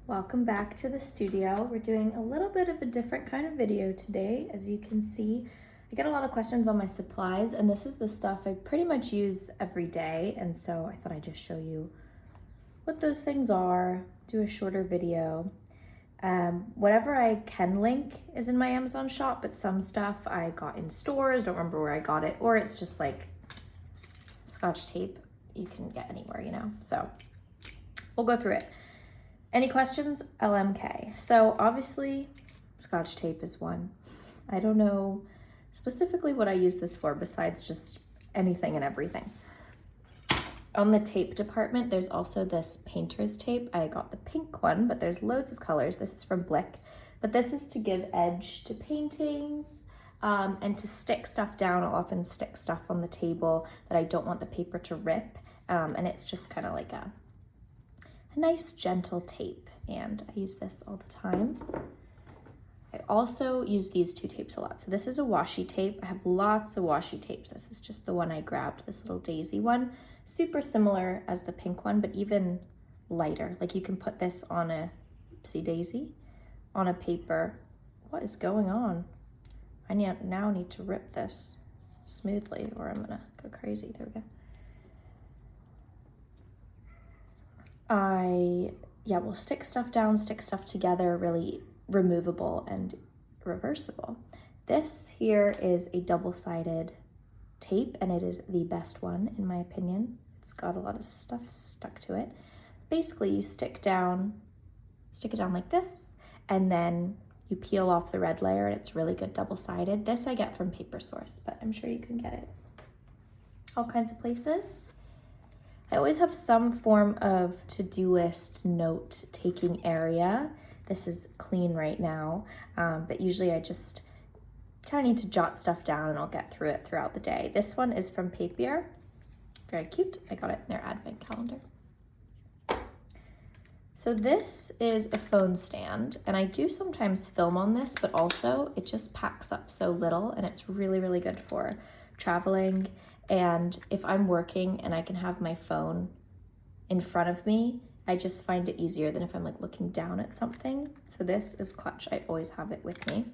Welcome back to the studio. We're doing a little bit of a different kind of video today. As you can see, I get a lot of questions on my supplies, and this is the stuff I pretty much use every day, and so I thought I'd just show you what those things are, do a shorter video. Whatever I can link is in my Amazon shop, but some stuff I got in stores, don't remember where I got it, or it's just like Scotch tape you can get anywhere, you know? So we'll go through it. Any questions? LMK. So obviously Scotch tape is one. I don't know specifically what I use this for besides just anything and everything. On the tape department, there's also this painter's tape. I got the pink one, but there's loads of colors. This is from Blick, but this is to give edge to paintings and to stick stuff down. I'll often stick stuff on the table that I don't want the paper to rip, and it's just kind of like a nice gentle tape, and I use this all the time. I also use these two tapes a lot. So this is a washi tape. I have lots of washi tapes. This is just the one I grabbed, this little daisy one. Super similar as the pink one, but even lighter. Like you can put this on a, see daisy, on a paper. What is going on? I now need to rip this smoothly or I'm gonna go crazy. There we go. Will stick stuff down, stick stuff together, really removable and reversible. This here is a double-sided tape, and it is the best one in my opinion. It's got a lot of stuff stuck to it. Basically, you stick it down like this, and then you peel off the red layer, and it's really good double-sided. This I get from Paper Source, but I'm sure you can get it all kinds of places. I always have some form of to-do list note-taking area. This is clean right now, but usually I just kind of need to jot stuff down and I'll get through it throughout the day. This one is from Papier. Very cute. I got it in their advent calendar. So this is a phone stand, and I do sometimes film on this, but also it just packs up so little, and it's really, really good for traveling. And if I'm working and I can have my phone in front of me, I just find it easier than if I'm like looking down at something. So this is clutch. I always have it with me.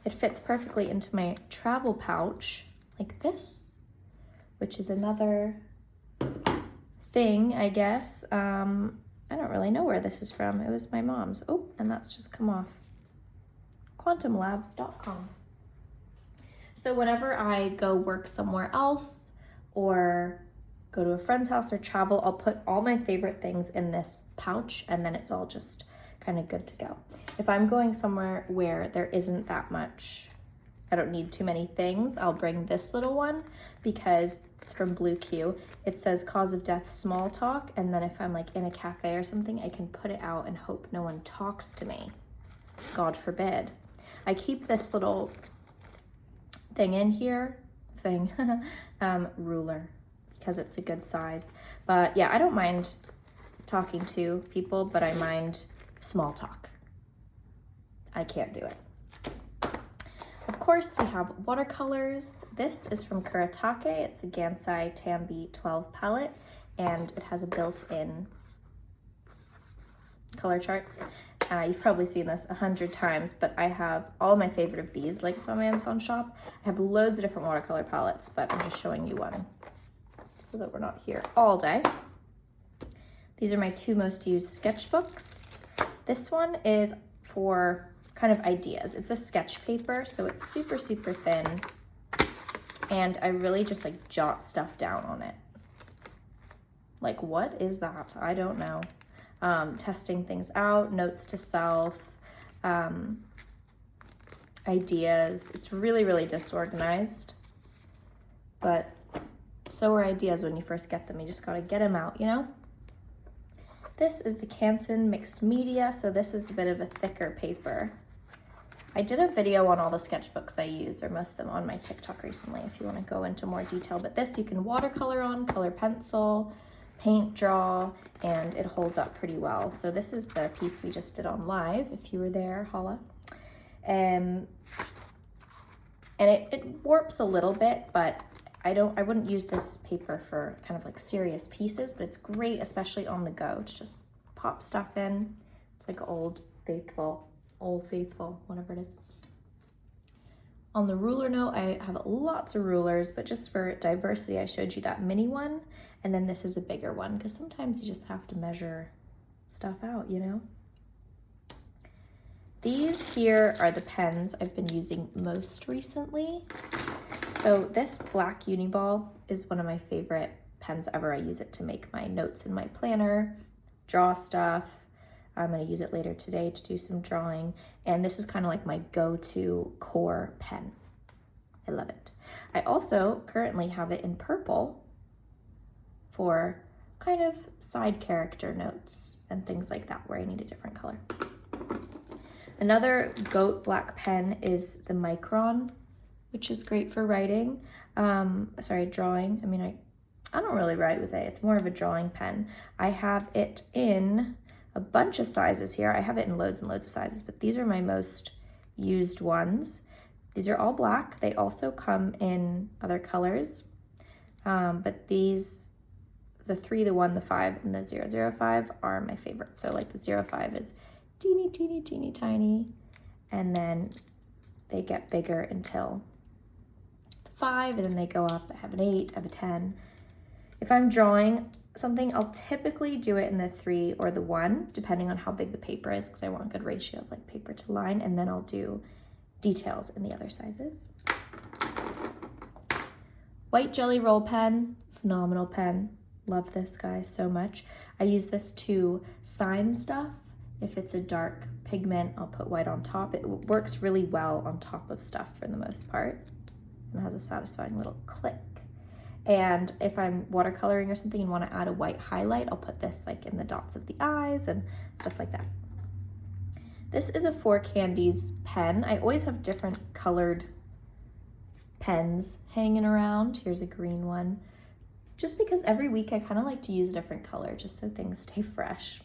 It fits perfectly into my travel pouch like this, which is another thing, I guess. I don't really know where this is from. It was my mom's. Oh, and that's just come off. quantumlabs.com. So whenever I go work somewhere else or go to a friend's house or travel, I'll put all my favorite things in this pouch, and then it's all just kind of good to go. If I'm going somewhere where there isn't that much, I don't need too many things, I'll bring this little one because it's from Blue Q. It says cause of death, small talk, and then if I'm like in a cafe or something, I can put it out and hope no one talks to me. God forbid. I keep this little thing in here, ruler, because it's a good size. But yeah, I don't mind talking to people, but I mind small talk. I can't do it. Of course, we have watercolors. This is from Kuretake. It's a Gansai Tambi 12 palette, and it has a built-in color chart. You've probably seen this 100 times, but I have all my favorite of these linked on my Amazon shop. I have loads of different watercolor palettes, but I'm just showing you one so that we're not here all day. These are my two most used sketchbooks. This one is for kind of ideas. It's a sketch paper, so it's super, super thin, and I really just like jot stuff down on it. Like, what is that? I don't know. Testing things out, notes to self, ideas. It's really, really disorganized, but so are ideas when you first get them. You just gotta get them out, you know? This is the Canson Mixed Media, so this is a bit of a thicker paper. I did a video on all the sketchbooks I use, or most of them, on my TikTok recently if you want to go into more detail, but this you can watercolor on, color pencil, paint, draw, and it holds up pretty well. So this is the piece we just did on live, if you were there, holla. And it warps a little bit, but I wouldn't use this paper for kind of like serious pieces, but it's great, especially on the go, to just pop stuff in. It's like Old Faithful, whatever it is. On the ruler note, I have lots of rulers, but just for diversity, I showed you that mini one, and then this is a bigger one, because sometimes you just have to measure stuff out, you know? These here are the pens I've been using most recently. So this black Uniball is one of my favorite pens ever. I use it to make my notes in my planner, draw stuff. I'm gonna use it later today to do some drawing. And this is kind of like my go-to core pen. I love it. I also currently have it in purple for kind of side character notes and things like that where I need a different color. Another goat black pen is the Micron, which is great for writing. Drawing. I mean, I don't really write with it. It's more of a drawing pen. I have it in a bunch of sizes here. I have it in loads and loads of sizes, but these are my most used ones. These are all black. They also come in other colors, but these, the 3, the 1, the 5, and the 005 are my favorites. So like the 05 is teeny, teeny, teeny, tiny, and then they get bigger until the 5, and then they go up. I have an 8, I have a 10. If I'm drawing something, I'll typically do it in the 3 or the 1, depending on how big the paper is, because I want a good ratio of like paper to line, and then I'll do details in the other sizes. White Jelly Roll pen, phenomenal pen. Love this guy so much. I use this to sign stuff. If it's a dark pigment, I'll put white on top. It works really well on top of stuff for the most part. And it has a satisfying little click. And if I'm watercoloring or something and want to add a white highlight, I'll put this like in the dots of the eyes and stuff like that. This is a 4 Candies pen. I always have different colored pens hanging around. Here's a green one. Just because every week I kind of like to use a different color just so things stay fresh.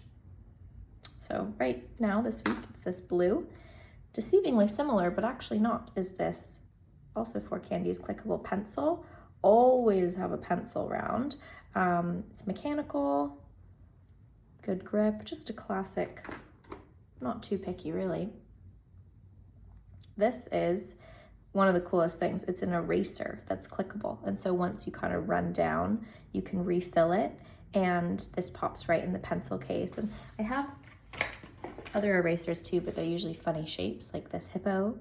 So right now, this week, it's this blue. Deceivingly similar, but actually not, is this also 4 Candies clickable pencil. Always have a pencil around. It's mechanical, good grip, just a classic, not too picky really. This is one of the coolest things. It's an eraser that's clickable. And so once you kind of run down, you can refill it, and this pops right in the pencil case. And I have other erasers too, but they're usually funny shapes like this hippo.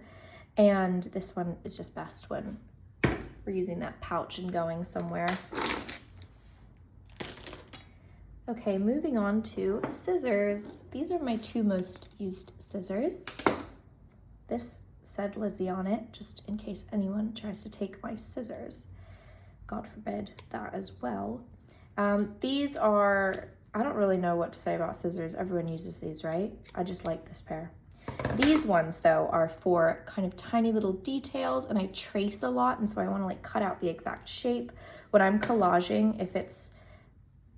And this one is just best when we're using that pouch and going somewhere. Okay, moving on to scissors. These are my 2 most used scissors. This said Lizzie on it, just in case anyone tries to take my scissors. God forbid that as well. These are, I don't really know what to say about scissors. Everyone uses these, right? I just like this pair. These ones though are for kind of tiny little details, and I trace a lot, and so I want to like cut out the exact shape. When I'm collaging, if it's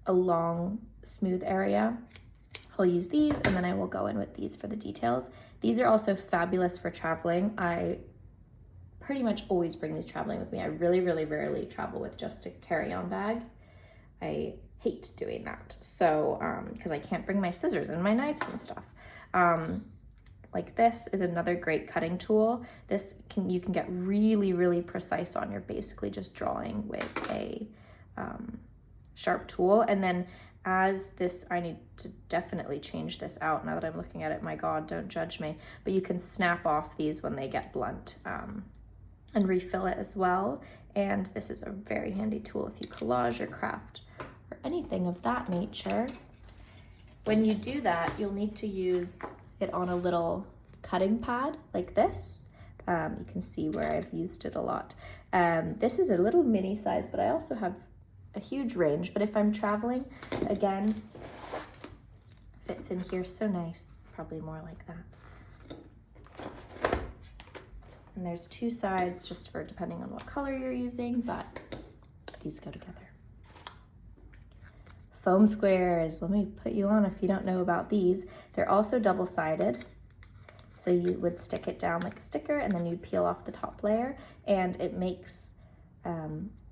a long smooth area, I'll use these, and then I will go in with these for the details. These are also fabulous for traveling. I pretty much always bring these traveling with me. I really, really rarely travel with just a carry-on bag. I hate doing that. So, because I can't bring my scissors and my knives and stuff. Like this is another great cutting tool. You can get really, really precise on. You're basically just drawing with a sharp tool. And then as this, I need to definitely change this out now that I'm looking at it. My God, don't judge me. But you can snap off these when they get blunt and refill it as well. And this is a very handy tool if you collage or craft or anything of that nature. When you do that, you'll need to use it on a little cutting pad like this. You can see where I've used it a lot. This is a little mini size, but I also have a huge range. But if I'm traveling, again, fits in here so nice. Probably more like that. And there's 2 sides just for depending on what color you're using, but these go together. Foam squares, let me put you on if you don't know about these. They're also double-sided. So you would stick it down like a sticker, and then you'd peel off the top layer, and it makes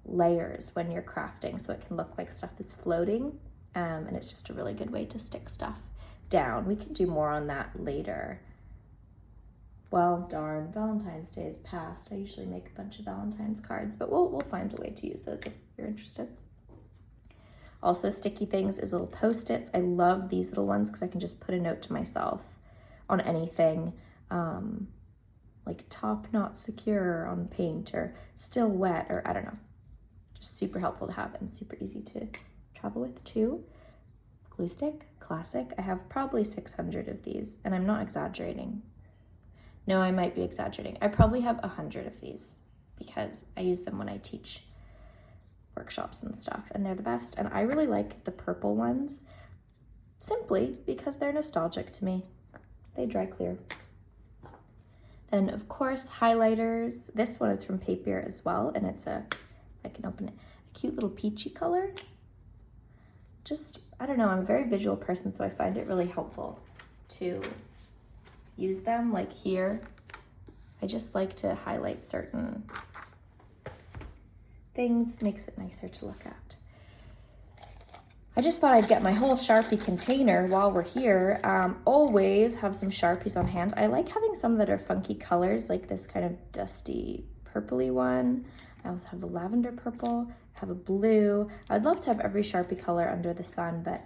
layers when you're crafting, so it can look like stuff is floating, and it's just a really good way to stick stuff. down. We can do more on that later. Well, darn, Valentine's Day is past. I usually make a bunch of Valentine's cards, but we'll find a way to use those if you're interested. Also, sticky things is little Post-its. I love these little ones because I can just put a note to myself on anything, like top not secure on paint or still wet, or I don't know. Just super helpful to have and super easy to travel with too. Glue stick, classic. I have probably 600 of these, and I'm not exaggerating. No, I might be exaggerating. I probably have 100 of these because I use them when I teach workshops and stuff, and they're the best. And I really like the purple ones simply because they're nostalgic to me. They dry clear. Then of course, highlighters. This one is from Papier as well, and it's I can open it, a cute little peachy color. Just, I don't know, I'm a very visual person, so I find it really helpful to use them. Like here, I just like to highlight certain things, makes it nicer to look at. I just thought I'd get my whole Sharpie container while we're here. Always have some Sharpies on hand. I like having some that are funky colors, like this kind of dusty purpley one. I also have a lavender purple, I have a blue. I'd love to have every Sharpie color under the sun, but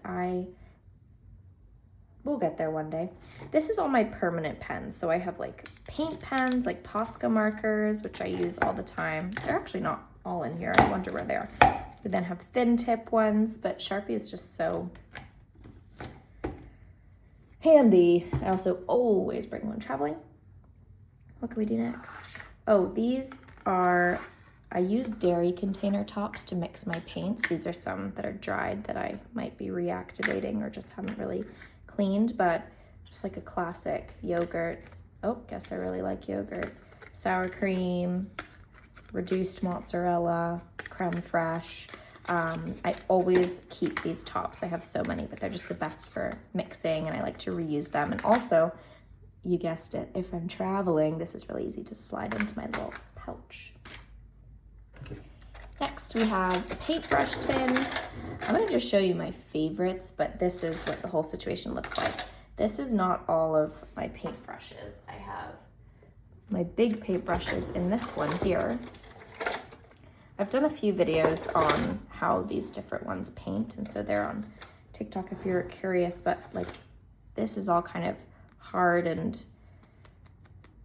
we'll get there one day. This is all my permanent pens. So I have like paint pens, like Posca markers, which I use all the time. They're actually not all in here. I wonder where they are. We then have thin tip ones, but Sharpie is just so handy. I also always bring one traveling. What can we do next? Oh, these are, I use dairy container tops to mix my paints. These are some that are dried that I might be reactivating or just haven't really cleaned, but just like a classic yogurt. Oh, guess I really like yogurt. Sour cream, reduced mozzarella, creme fraiche. I always keep these tops. I have so many, but they're just the best for mixing, and I like to reuse them. And also, you guessed it, if I'm traveling, this is really easy to slide into my little pouch. Next, we have a paintbrush tin. I'm gonna just show you my favorites, but this is what the whole situation looks like. This is not all of my paintbrushes. I have my big paintbrushes in this one here. I've done a few videos on how these different ones paint, and so they're on TikTok if you're curious, but like this is all kind of hard and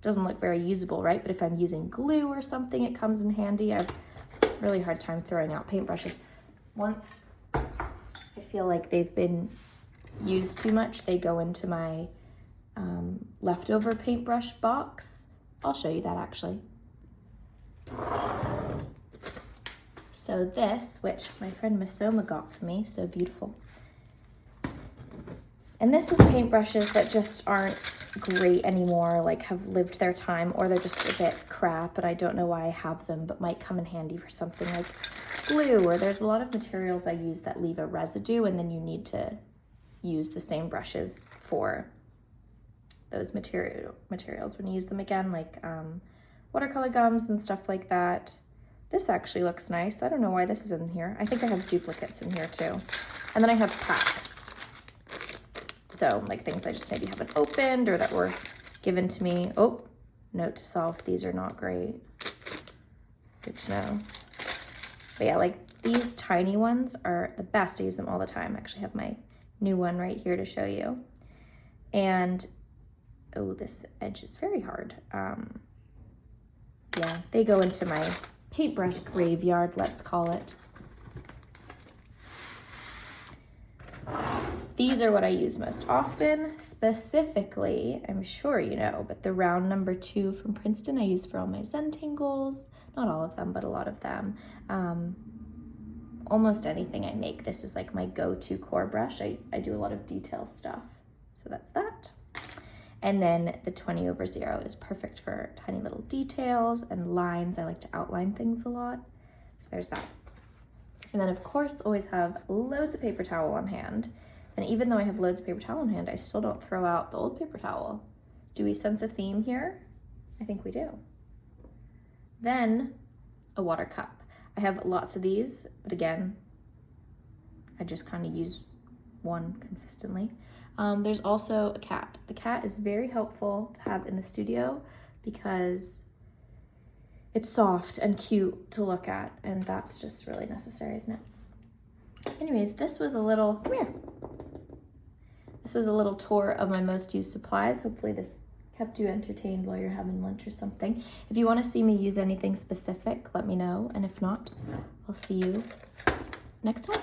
doesn't look very usable, right? But if I'm using glue or something, it comes in handy. I have a really hard time throwing out paintbrushes. Once I feel like they've been used too much, they go into my leftover paintbrush box. I'll show you that actually. So this, which my friend Masoma got for me, so beautiful. And this is paintbrushes that just aren't great anymore, like have lived their time, or they're just a bit crap and I don't know why I have them, but might come in handy for something like glue, or there's a lot of materials I use that leave a residue and then you need to use the same brushes for those materials when you use them again, like watercolor gums and stuff like that. This actually looks nice. I don't know why this is in here. I think I have duplicates in here too. And then I have packs. So like things I just maybe haven't opened or that were given to me. Oh, note to self, these are not great. Good to know. But yeah, like these tiny ones are the best. I use them all the time. I actually have my new one right here to show you. And oh, this edge is very hard. Yeah, they go into my paintbrush graveyard, let's call it. These are what I use most often. Specifically, I'm sure you know, but the round number 2 from Princeton I use for all my Zentangles. Not all of them, but a lot of them. Almost anything I make, this is like my go-to core brush. I do a lot of detail stuff, so that's that. And then the 20/0 is perfect for tiny little details and lines. I like to outline things a lot, so there's that. And then of course, always have loads of paper towel on hand. And even though I have loads of paper towel on hand, I still don't throw out the old paper towel. Do we sense a theme here? I think we do. Then a water cup. I have lots of these, but again, I just kind of use one consistently. There's also a cat. The cat is very helpful to have in the studio because it's soft and cute to look at, and that's just really necessary, isn't it? Anyways, this was a little, come here. This was a little tour of my most used supplies. Hopefully this kept you entertained while you're having lunch or something. If you want to see me use anything specific, let me know, and if not, I'll see you next time.